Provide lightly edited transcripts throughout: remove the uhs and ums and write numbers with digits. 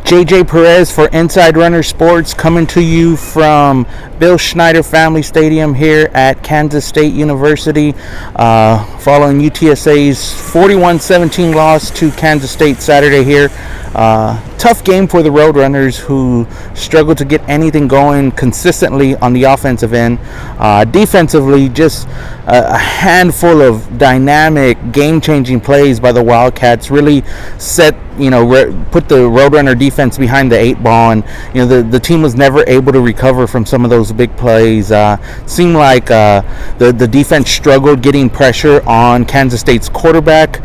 JJ Perez for Inside Runner Sports, coming to you from Bill Schneider Family Stadium here at Kansas State University, following UTSA's 41-17 loss to Kansas State Saturday here. Tough game for the Roadrunners, who struggled to get anything going consistently on the offensive end. Defensively, just a handful of dynamic, game-changing plays by the Wildcats really set, put the Roadrunner defense behind the 8-ball, and the team was never able to recover from some of those big plays. Seemed like the defense struggled getting pressure on Kansas State's quarterback.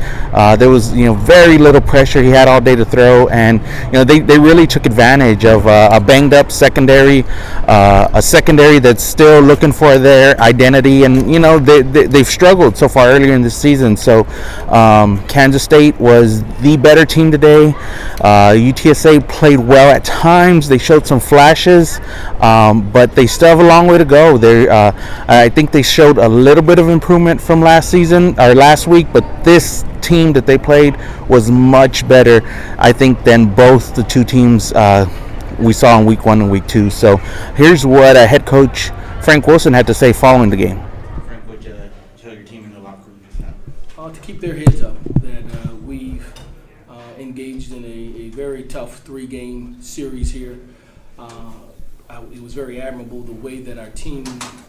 There was very little pressure he had all day to throw, and they really took advantage of a banged up secondary, a secondary that's still looking for their identity, and they've struggled so far earlier in the season. So Kansas State was the better team today. UTSA played well at times. They showed some flashes, but they still have a long way to go. I think they showed a little bit of improvement from last week, but this team that they played was much better, I think, than both the two teams we saw in week 1 and week 2. So here's what head coach Frank Wilson had to say following the game. Frank, what you tell your team in the locker room just now? To keep their heads up, that we've engaged in a very tough 3-game series here. It was very admirable the way that our team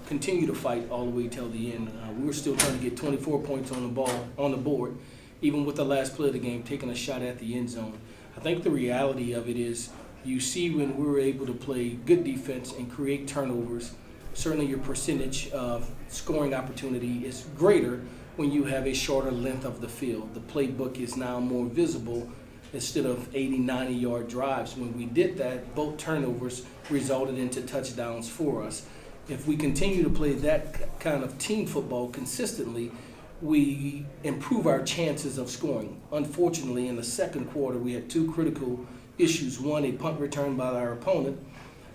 continued to fight all the way till the end. We were still trying to get 24 points on the board, even with the last play of the game, taking a shot at the end zone. I think the reality of it is, you see when we were able to play good defense and create turnovers, certainly your percentage of scoring opportunity is greater when you have a shorter length of the field. The playbook is now more visible instead of 80, 90-yard drives. When we did that, both turnovers resulted into touchdowns for us. If we continue to play that kind of team football consistently, we improve our chances of scoring. Unfortunately, in the second quarter, we had 2 critical issues. One, a punt return by our opponent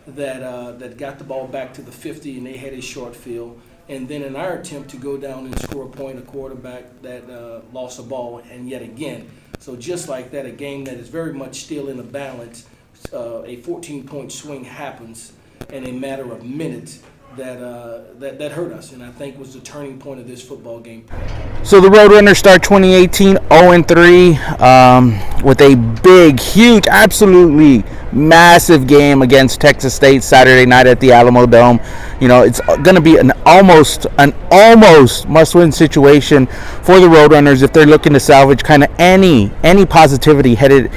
that got the ball back to the 50, and they had a short field. And then in our attempt to go down and score a point, a quarterback that lost a ball, and yet again. So just like that, a game that is very much still in the balance, a 14-point swing happens in a matter of minutes that hurt us, and I think was the turning point of this football game. So the Roadrunners start 2018 0-3 with a big, huge, absolutely massive game against Texas State Saturday night at the Alamo Dome. It's going to be an almost must-win situation for the Roadrunners if they're looking to salvage kind of any positivity headed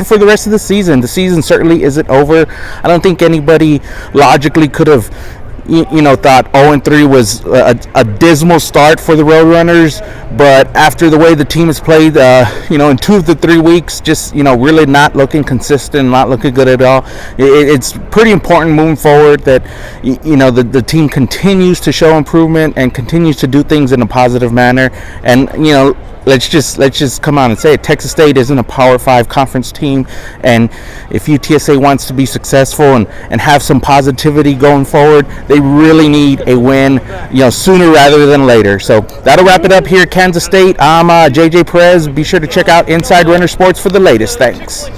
for the rest of the season. The season certainly isn't over. I don't think anybody logically could have thought 0-3 was a dismal start for the Roadrunners, but after the way the team has played, in 2 of the 3 weeks, just really not looking consistent, not looking good at all. It's pretty important moving forward that the team continues to show improvement and continues to do things in a positive manner. And let's just come out and say it. Texas State isn't a Power 5 conference team, and if UTSA wants to be successful and have some positivity going forward, they really need a win, sooner rather than later. So that'll wrap it up here at Kansas State. I'm JJ Perez. Be sure to check out Inside Runner Sports for the latest. Thanks.